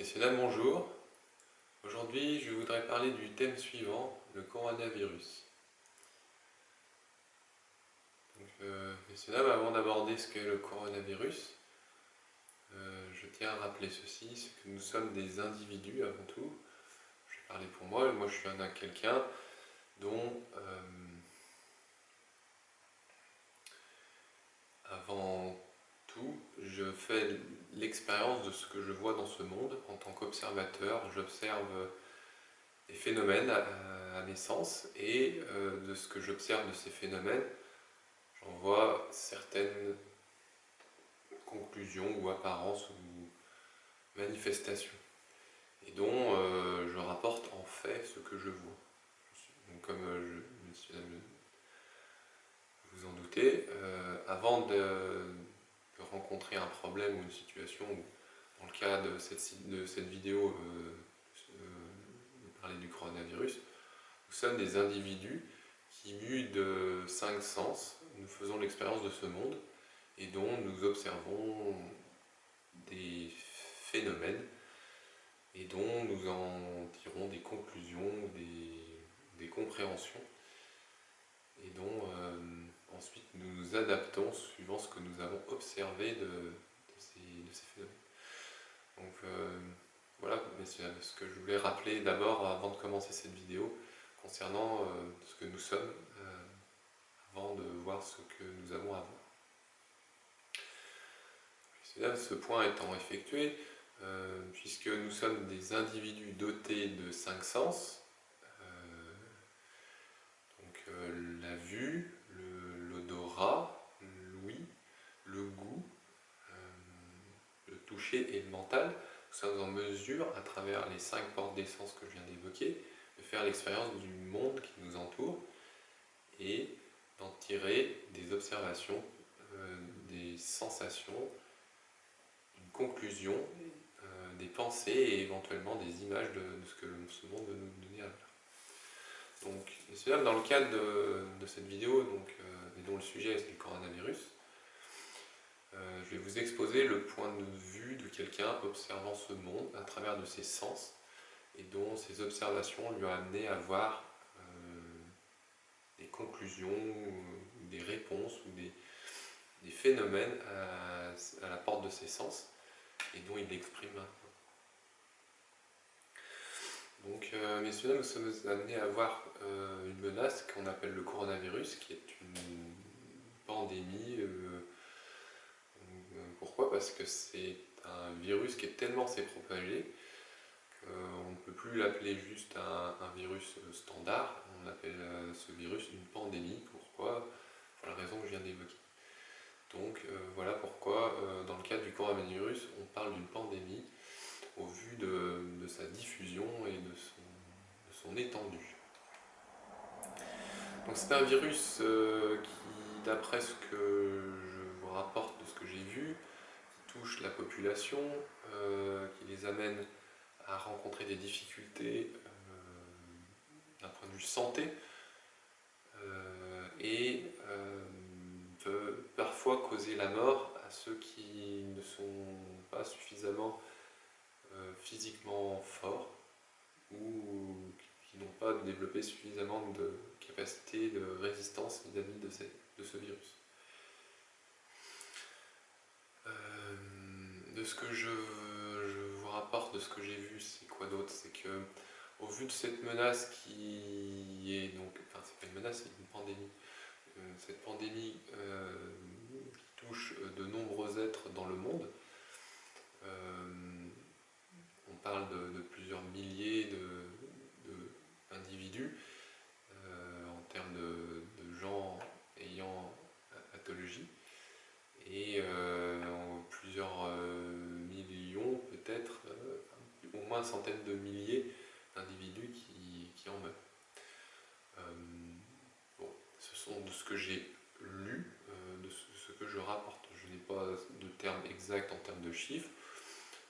Messieurs, dames, bonjour. Aujourd'hui, je voudrais parler du thème suivant, le coronavirus. Messieurs, dames, avant d'aborder ce qu'est le coronavirus, je tiens à rappeler ceci, c'est que nous sommes des individus avant tout. Je vais parler pour moi, je suis quelqu'un dont, avant tout, je fais l'expérience de ce que je vois dans ce monde en tant qu'observateur. J'observe des phénomènes à mes sens et de ce que j'observe de ces phénomènes, j'en vois certaines conclusions ou apparences ou manifestations et dont je rapporte en fait ce que je vois. Donc, comme vous en doutez, avant de rencontrer un problème ou une situation, ou dans le cas de cette vidéo, parler du coronavirus, nous sommes des individus qui, mus de 5 sens, nous faisons l'expérience de ce monde et dont nous observons des phénomènes et dont nous en tirons des conclusions, des compréhensions et dont ensuite nous nous adaptons suivant ce que nous avons observé de ces phénomènes. Donc voilà, messieurs, ce que je voulais rappeler d'abord avant de commencer cette vidéo concernant ce que nous sommes, avant de voir ce que nous avons à voir. Là, ce point étant effectué, puisque nous sommes des individus dotés de 5 sens, la vue, l'odorat, l'ouïe, le goût, le toucher et le mental, nous sommes en mesure, à travers les 5 portes d'essence que je viens d'évoquer, de faire l'expérience du monde qui nous entoure et d'en tirer des observations, des sensations, une conclusion, des pensées et éventuellement des images de ce que ce monde veut nous donner à l'heure. Donc, messieurs, dans le cadre de cette vidéo, et dont le sujet est le coronavirus, je vais vous exposer le point de vue de quelqu'un observant ce monde à travers de ses sens et dont ces observations lui ont amené à voir des conclusions, ou des réponses, ou des phénomènes à la porte de ses sens et dont il l'exprime maintenant. Donc, messieurs, dames, nous sommes amenés à voir une menace qu'on appelle le coronavirus, qui est une pandémie. Pourquoi? Parce que c'est un virus qui tellement s'est propagé qu'on ne peut plus l'appeler juste un virus standard, on appelle ce virus une pandémie. Pourquoi? Pour la raison que je viens d'évoquer. Donc voilà pourquoi, dans le cadre du coronavirus, on parle d'une pandémie au vu de sa diffusion et de son étendue. Donc c'est un virus qui, d'après ce que je vous rapporte de ce que j'ai vu, touche la population, qui les amène à rencontrer des difficultés d'un point de vue santé, et peut parfois causer la mort à ceux qui ne sont pas suffisamment physiquement forts ou qui n'ont pas développé suffisamment de capacité de résistance vis-à-vis de ce virus. De ce que je vous rapporte, de ce que j'ai vu, c'est quoi d'autre? C'est que, au vu de cette menace qui est donc, enfin c'est pas une menace, c'est une pandémie, cette pandémie qui touche de nombreux êtres dans le monde, on parle de plusieurs milliers d'individus en termes de gens ayant pathologie, et plusieurs millions, peut-être, au moins centaines de milliers d'individus qui en meurent. Bon, ce sont de ce que j'ai lu, de ce que je rapporte. Je n'ai pas de termes exacts en termes de chiffres,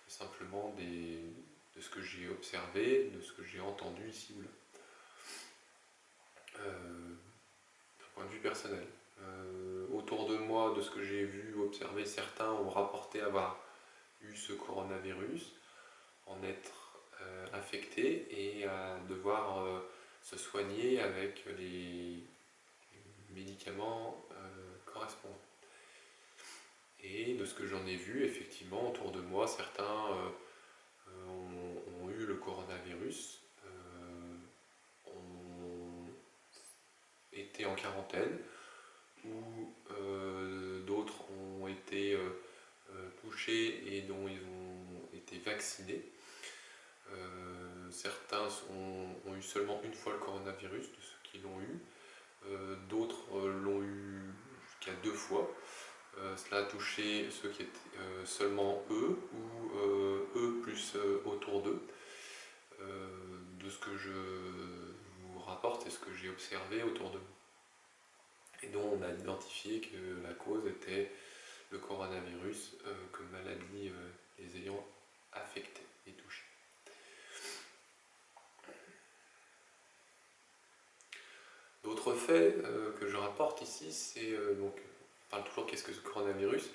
mais simplement de ce que j'ai observé, de ce que j'ai entendu ici ou là. D'un point de vue personnel. Autour de moi, de ce que j'ai vu, observé, certains ont rapporté avoir eu ce coronavirus. en être infecté et à devoir se soigner avec les médicaments correspondants. Et de ce que j'en ai vu, effectivement, autour de moi, certains ont eu le coronavirus, ont été en quarantaine, ou d'autres ont été touchés et dont ils ont été vaccinés. Certains ont eu seulement une fois le coronavirus, de ceux qui l'ont eu. D'autres l'ont eu jusqu'à 2 fois. Cela a touché ceux qui étaient seulement eux, ou eux plus autour d'eux. De ce que je vous rapporte et ce que j'ai observé autour de moi. Et dont on a identifié que la cause était le coronavirus comme maladie les ayant affectés et touchés. D'autres faits que je rapporte ici, c'est donc, on parle toujours qu'est-ce que ce coronavirus,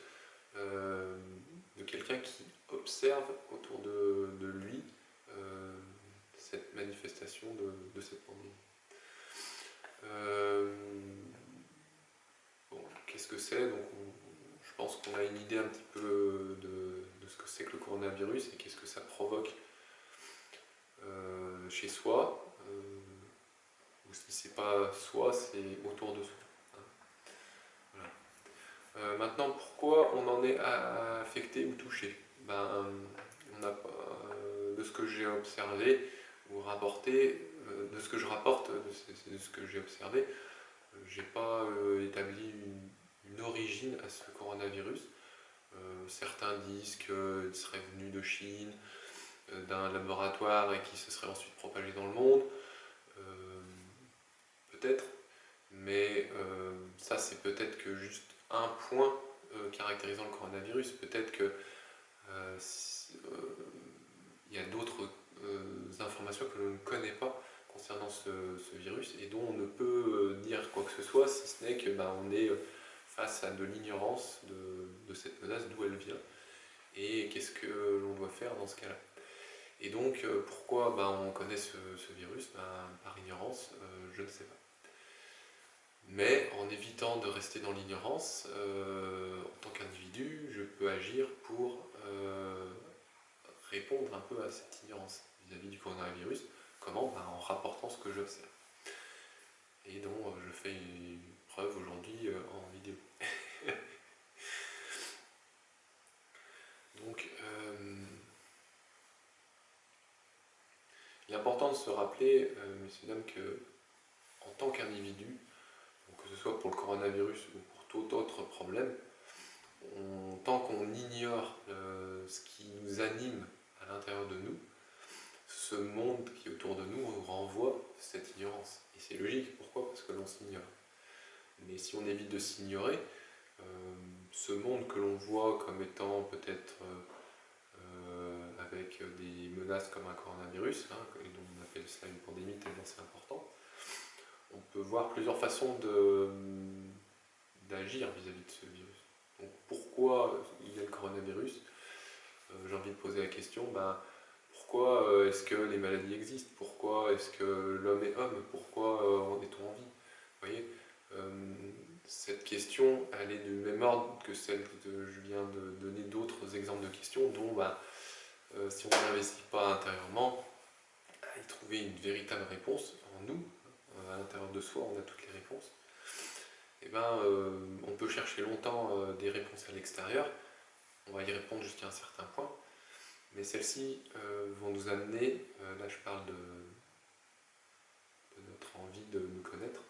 de quelqu'un qui observe autour de lui cette manifestation de cette pandémie. Bon, qu'est-ce que c'est? Donc, je pense qu'on a une idée un petit peu de ce que c'est que le coronavirus et qu'est-ce que ça provoque chez soi. Ou si c'est pas soi, c'est autour de soi. Voilà. Maintenant, pourquoi on en est affecté ou touché? On a, de ce que j'ai observé ou rapporté, de ce que je rapporte, de ce que j'ai observé, j'ai pas établi une origine à ce coronavirus. Certains disent qu'il serait venu de Chine, d'un laboratoire et qui se serait ensuite propagé dans le monde. Peut-être, mais ça c'est peut-être que juste un point caractérisant le coronavirus. Peut-être que il y a d'autres informations que l'on ne connaît pas concernant ce virus et dont on ne peut dire quoi que ce soit, si ce n'est que on est face à de l'ignorance de cette menace, d'où elle vient, et qu'est-ce que l'on doit faire dans ce cas-là. Et donc, pourquoi on connaît ce virus? Par ignorance, je ne sais pas. Mais en évitant de rester dans l'ignorance, en tant qu'individu, je peux agir pour répondre un peu à cette ignorance vis-à-vis du coronavirus. Comment? En rapportant ce que j'observe. Et dont je fais une preuve aujourd'hui en vidéo. Donc, il est important de se rappeler, messieurs dames, que en tant qu'individu, que ce soit pour le coronavirus ou pour tout autre problème, tant qu'on ignore ce qui nous anime à l'intérieur de nous, ce monde qui est autour de nous renvoie cette ignorance. Et c'est logique, pourquoi? Parce que l'on s'ignore. Mais si on évite de s'ignorer, ce monde que l'on voit comme étant peut-être avec des menaces comme un coronavirus, et dont on appelle cela une pandémie tellement c'est important, on peut voir plusieurs façons d'agir vis-à-vis de ce virus. Donc pourquoi il y a le coronavirus? J'ai envie de poser la question, pourquoi est-ce que les maladies existent? Pourquoi est-ce que l'homme est homme? Pourquoi est-on en vie? Vous voyez, cette question, elle est du même ordre que celle que je viens de donner d'autres exemples de questions dont, si on n'investit pas intérieurement, à y trouver une véritable réponse en nous, à l'intérieur de soi, on a toutes les réponses. On peut chercher longtemps des réponses à l'extérieur, on va y répondre jusqu'à un certain point, mais celles-ci vont nous amener, là je parle de notre envie de nous connaître,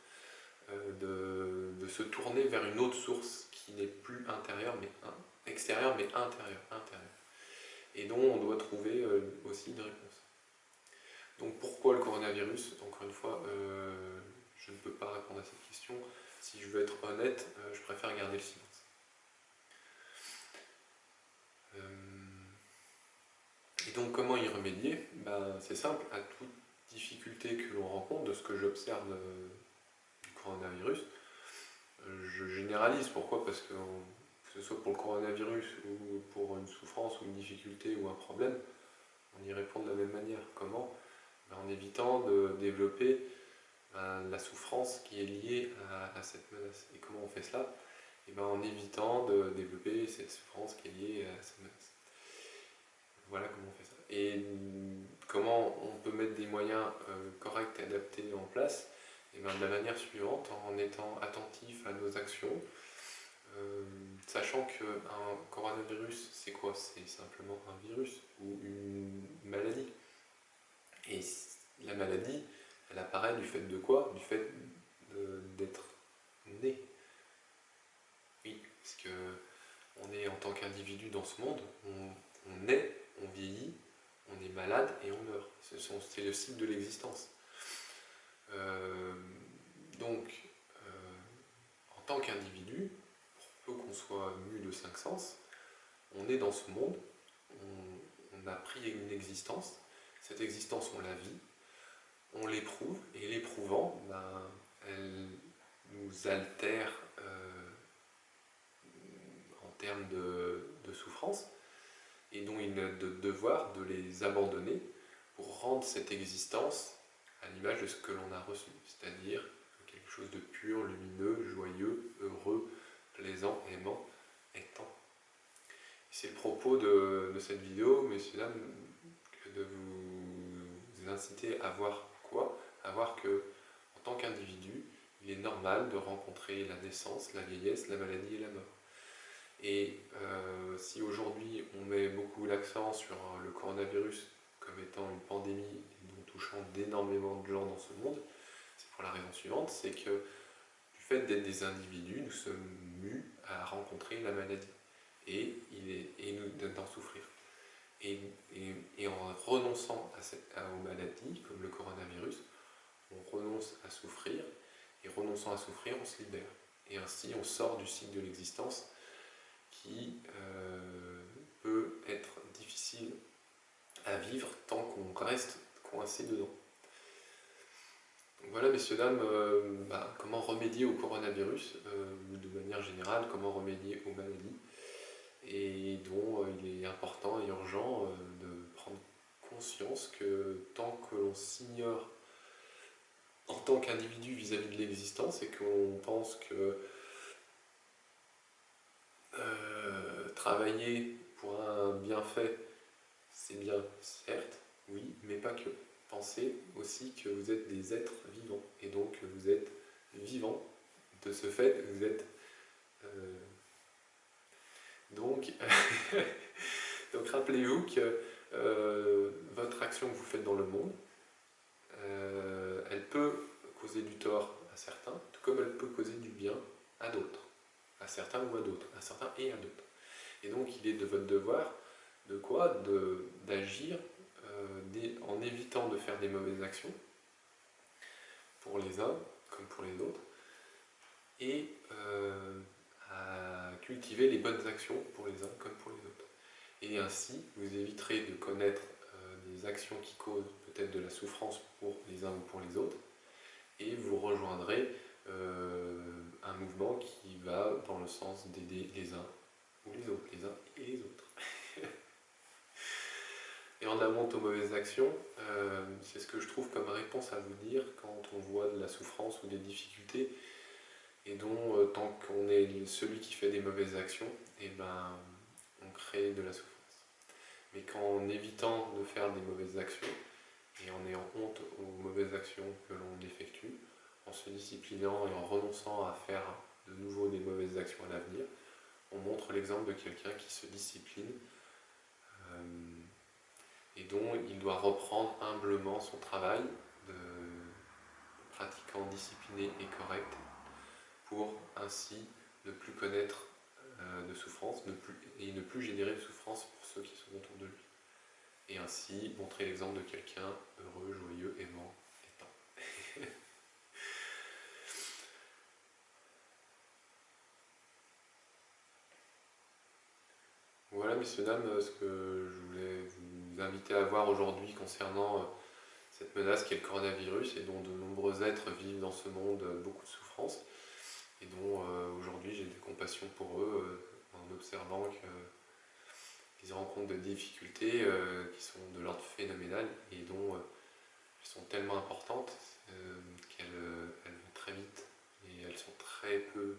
de se tourner vers une autre source qui n'est plus intérieure, mais extérieure, mais intérieure. Et dont on doit trouver aussi une réponse. Donc pourquoi le coronavirus? Encore une fois, je ne peux pas répondre à cette question. Si je veux être honnête, je préfère garder le silence. Et donc comment y remédier? C'est simple, à toute difficulté que l'on rencontre, de ce que j'observe du coronavirus, je généralise. Pourquoi? Parce que ce soit pour le coronavirus ou pour une souffrance ou une difficulté ou un problème, on y répond de la même manière. Comment? En évitant de développer la souffrance qui est liée à cette menace. Et comment on fait cela? En évitant de développer cette souffrance qui est liée à cette menace. Voilà comment on fait ça. Et comment on peut mettre des moyens corrects et adaptés en place? De la manière suivante, en étant attentif à nos actions, sachant qu'un coronavirus, c'est quoi? C'est simplement un virus ou une maladie. Et la maladie, elle apparaît du fait de quoi? Du fait d'être né. Oui, parce que on est en tant qu'individu dans ce monde, on naît, on vieillit, on est malade et on meurt. C'est le cycle de l'existence. Donc, en tant qu'individu, pour peu qu'on soit mu de cinq sens, on est dans ce monde, on a pris une existence, cette existence on la vit, on l'éprouve, et l'éprouvant, elle nous altère en termes de souffrance, et donc il est de devoir de les abandonner pour rendre cette existence à l'image de ce que l'on a reçu, c'est-à-dire quelque chose de pur, lumineux, joyeux, heureux, plaisant, aimant, étant. C'est le propos de cette vidéo, messieurs, dames, que de vous inciter à voir quoi? À voir que, en tant qu'individu, il est normal de rencontrer la naissance, la vieillesse, la maladie et la mort. Et si aujourd'hui on met beaucoup l'accent sur le coronavirus comme étant une pandémie touchant d'énormément de gens dans ce monde, c'est pour la raison suivante, c'est que du fait d'être des individus, nous sommes mus à rencontrer la maladie et d'en souffrir. Et en renonçant aux maladies, comme le coronavirus, on renonce à souffrir, et renonçant à souffrir, on se libère. Et ainsi, on sort du cycle de l'existence qui peut être difficile à vivre tant qu'on reste coincé dedans. Donc voilà, messieurs, dames, comment remédier au coronavirus, ou de manière générale, comment remédier aux maladies, et dont il est important et urgent de prendre conscience que tant que l'on s'ignore en tant qu'individu vis-à-vis de l'existence et qu'on pense que travailler pour un bienfait, c'est bien, certes, oui, mais pas que. Pensez aussi que vous êtes des êtres vivants, et donc vous êtes vivants. De ce fait, vous êtes... donc rappelez-vous que votre action que vous faites dans le monde, elle peut causer du tort à certains, tout comme elle peut causer du bien à d'autres, à certains ou à d'autres, à certains et à d'autres. Et donc il est de votre devoir de quoi? D'agir en évitant de faire des mauvaises actions pour les uns comme pour les autres, et à cultiver les bonnes actions pour les uns comme pour les autres. Et ainsi, vous éviterez de connaître des actions qui causent peut-être de la souffrance pour les uns ou pour les autres, et vous rejoindrez un mouvement qui va dans le sens d'aider les uns ou les autres, les uns et les autres. Et en amont aux mauvaises actions, c'est ce que je trouve comme réponse à vous dire quand on voit de la souffrance ou des difficultés, et dont tant qu'on est celui qui fait des mauvaises actions, on crée de la souffrance. Mais qu'en évitant de faire des mauvaises actions, et en ayant honte aux mauvaises actions que l'on effectue, en se disciplinant et en renonçant à faire de nouveau des mauvaises actions à l'avenir, on montre l'exemple de quelqu'un qui se discipline et dont il doit reprendre humblement son travail de pratiquant discipliné et correct pour ainsi ne plus connaître de souffrance et ne plus générer de souffrance pour ceux qui sont autour de lui. Et ainsi montrer l'exemple de quelqu'un heureux, joyeux, aimant, étant. Voilà, messieurs, dames, ce que je voulais vous inviter à voir aujourd'hui concernant cette menace qui est le coronavirus, et dont de nombreux êtres vivent dans ce monde beaucoup de souffrance, et dont aujourd'hui j'ai de compassion pour eux en observant qu'ils rencontrent des difficultés qui sont de l'ordre phénoménal et dont elles sont tellement importantes qu'elles vont très vite et elles sont très peu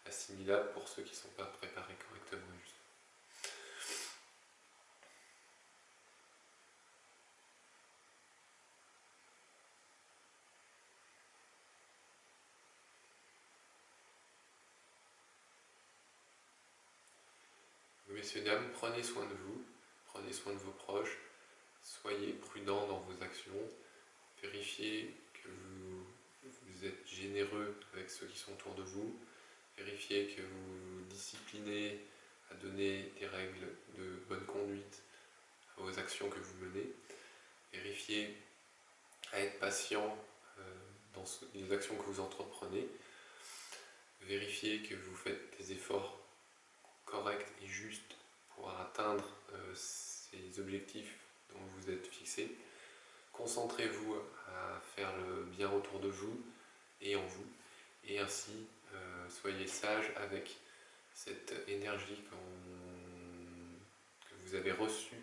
assimilables pour ceux qui ne sont pas préparés correctement. Messieurs, dames, prenez soin de vous, prenez soin de vos proches, soyez prudents dans vos actions, vérifiez que vous êtes généreux avec ceux qui sont autour de vous, vérifiez que vous vous disciplinez à donner des règles de bonne conduite aux actions que vous menez, vérifiez à être patient dans les actions que vous entreprenez, vérifiez que vous faites des efforts corrects et justes pour atteindre ces objectifs dont vous êtes fixés. Concentrez-vous à faire le bien autour de vous et en vous, et ainsi soyez sages avec cette énergie que vous avez reçue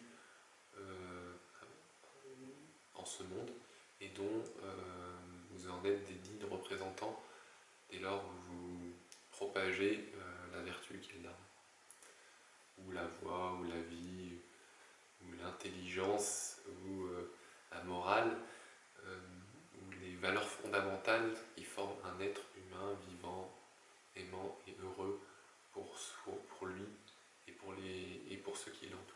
en ce monde et dont vous en êtes des dignes représentants dès lors où vous propagez la vertu qui est l'âme, ou la voix, ou la vie, ou l'intelligence, ou la morale, ou les valeurs fondamentales qui forment un être humain vivant, aimant et heureux pour lui et pour ceux qui l'entourent.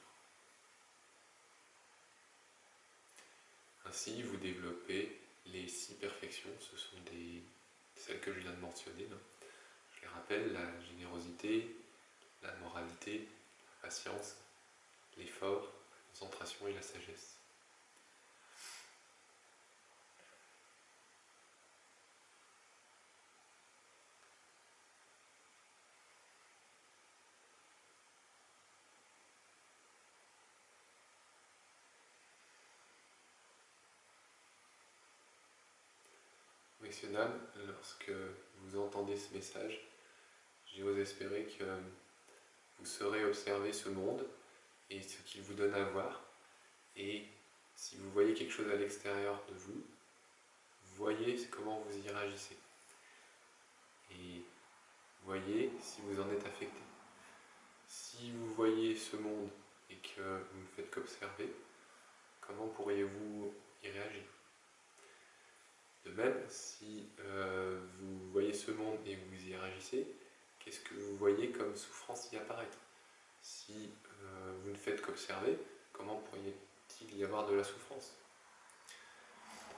Ainsi, vous développez les 6 perfections, ce sont celles que je viens de mentionner. Je les rappelle, la générosité, la moralité, la patience, l'effort, la concentration et la sagesse. Messieurs, dames, lorsque vous entendez ce message, j'ose espérer que vous saurez observer ce monde et ce qu'il vous donne à voir. Et si vous voyez quelque chose à l'extérieur de vous, voyez comment vous y réagissez. Et voyez si vous en êtes affecté. Si vous voyez ce monde et que vous ne faites qu'observer, comment pourriez-vous y réagir? De même, si vous voyez ce monde et vous y réagissez, qu'est-ce que vous voyez comme souffrance y apparaître? Si vous ne faites qu'observer, comment pourrait-il y avoir de la souffrance?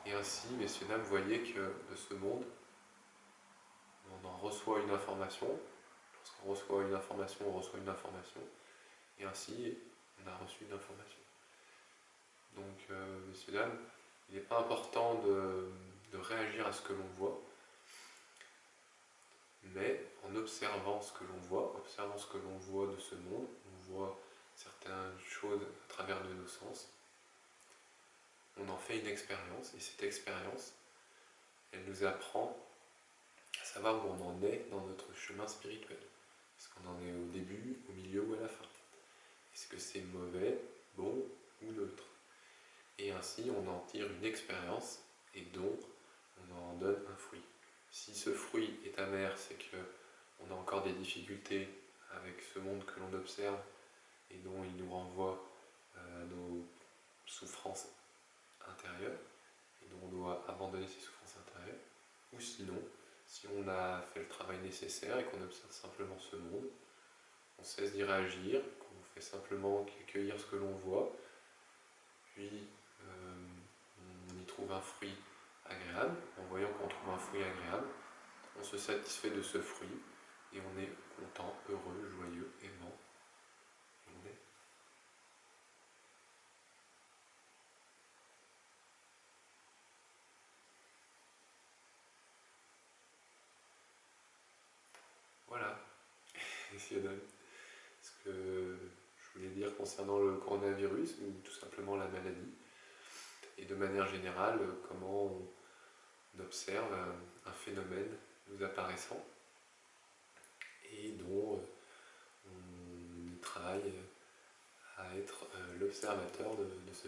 Et ainsi, messieurs, dames, voyez que de ce monde, on en reçoit une information. Lorsqu'on reçoit une information, on reçoit une information. Et ainsi, on a reçu une information. Donc, messieurs, dames, il n'est pas important de réagir à ce que l'on voit, mais en observant ce que l'on voit, observant ce que l'on voit de ce monde, on voit certaines choses à travers de nos sens, on en fait une expérience, et cette expérience, elle nous apprend à savoir où on en est dans notre chemin spirituel. Est-ce qu'on en est au début, au milieu ou à la fin? Est-ce que c'est mauvais, bon ou neutre? Et ainsi, on en tire une expérience et donc on en donne un fruit. Si ce fruit est amer, c'est qu'on a encore des difficultés avec ce monde que l'on observe et dont il nous renvoie à nos souffrances intérieures et dont on doit abandonner ces souffrances intérieures. Ou sinon, si on a fait le travail nécessaire et qu'on observe simplement ce monde, on cesse d'y réagir, qu'on fait simplement cueillir ce que l'on voit, puis on y trouve un fruit agréable. En voyant qu'on trouve un fruit agréable, on se satisfait de ce fruit et on est content, heureux, joyeux, aimant. On est. Voilà, messieurs, dames, ce que je voulais dire concernant le coronavirus ou tout simplement la maladie, et de manière générale, comment on observe un phénomène nous apparaissant et dont on travaille à être l'observateur de ce